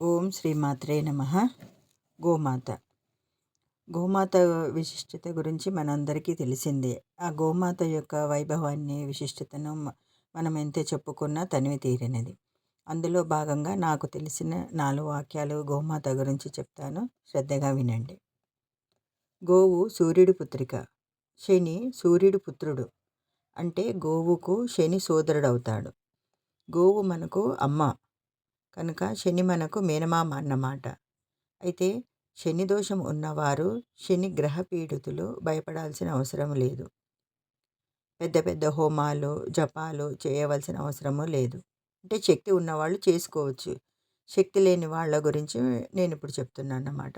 ఓం శ్రీమాత్రే నమః. గోమాత. గోమాత విశిష్టత గురించి మనందరికీ తెలిసిందే. ఆ గోమాత యొక్క వైభవాన్ని, విశిష్టతను మనం ఎంత చెప్పుకున్నా తనివి తీరినది. అందులో భాగంగా నాకు తెలిసిన 4 వాక్యాలు గోమాత గురించి చెప్తాను. శ్రద్ధగా వినండి. గోవు సూర్యుడి పుత్రిక. శని సూర్యుడి పుత్రుడు. అంటే గోవుకు శని సోదరుడవుతాడు. గోవు మనకు అమ్మ కనుక శని మనకు మేనమామ అన్నమాట. అయితే శని దోషం ఉన్నవారు, శని గ్రహ పీడితులు భయపడాల్సిన అవసరం లేదు. పెద్ద పెద్ద హోమాలు, జపాలు చేయవలసిన అవసరము లేదు. అంటే శక్తి ఉన్నవాళ్ళు చేసుకోవచ్చు. శక్తి లేని వాళ్ళ గురించి నేను ఇప్పుడు చెప్తున్నాను అన్నమాట.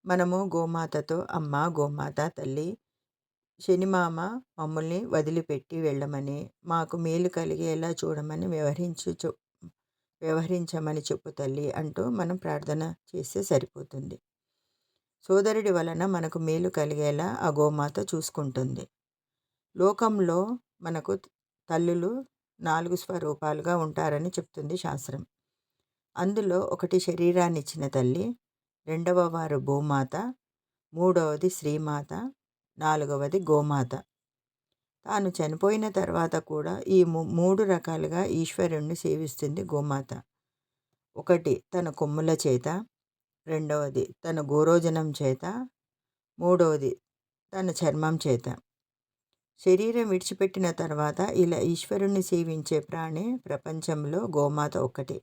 మనము గోమాతతో అమ్మ, గోమాత తల్లి, శనిమామ మమ్మల్ని వదిలిపెట్టి వెళ్ళమని, మాకు మేలు కలిగేలా చూడమని వ్యవహరించమని చెప్పు తల్లి అంటూ మనం ప్రార్థన చేస్తే సరిపోతుంది. సోదరుడి వలన మనకు మేలు కలిగేలా ఆ గోమాత చూసుకుంటుంది. లోకంలో మనకు తల్లులు 4 స్వరూపాలుగా ఉంటారని చెప్తుంది శాస్త్రం. అందులో ఒకటి శరీరాన్ని ఇచ్చిన తల్లి, రెండవ వారు భూమాత, మూడవది శ్రీమాత, నాలుగవది గోమాత. తాను చనిపోయిన తర్వాత కూడా ఈ 3 రకాలుగా ఈశ్వరుణ్ణి సేవిస్తుంది గోమాత. ఒకటి తన కొమ్ముల చేత, రెండవది తన గోరోజనం చేత, మూడవది తన చర్మం చేత. శరీరం విడిచిపెట్టిన తర్వాత ఇలా ఈశ్వరుణ్ణి సేవించే ప్రాణి ప్రపంచంలో గోమాత ఒక్కటే.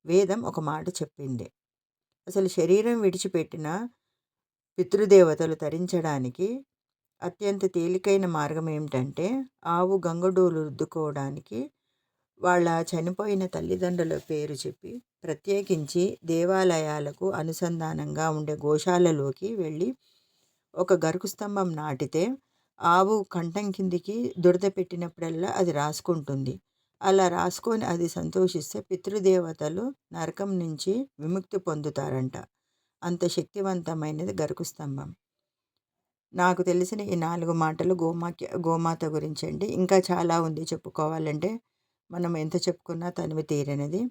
వేదం ఒక మాట చెప్పింది. అసలు శరీరం విడిచిపెట్టిన పితృదేవతలు తరించడానికి అత్యంత తేలికైన మార్గం ఏమిటంటే, ఆవు గంగడోలు రుద్దుకోవడానికి వాళ్ళ చనిపోయిన తల్లిదండ్రుల పేరు చెప్పి, ప్రత్యేకించి దేవాలయాలకు అనుసంధానంగా ఉండే గోశాలలోకి వెళ్ళి ఒక గరుకు స్తంభం నాటితే, ఆవు కంఠం కిందికి దురద పెట్టినప్పుడల్లా అది రాసుకుంటుంది. అలా రాసుకొని అది సంతోషిస్తే పితృదేవతలు నరకం నుంచి విముక్తి పొందుతారంట. అంత శక్తివంతమైనది గరుకు స్తంభం. నాకు తెలిసిన ఈ 4 మాటలు గోమాత గురించి అండి. ఇంకా చాలా ఉంది చెప్పుకోవాలంటే. మనం ఎంత చెప్పుకున్నా తనివి తీరనిది.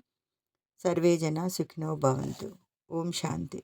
సర్వే జన సుఖినో భవంతు. ఓం శాంతి.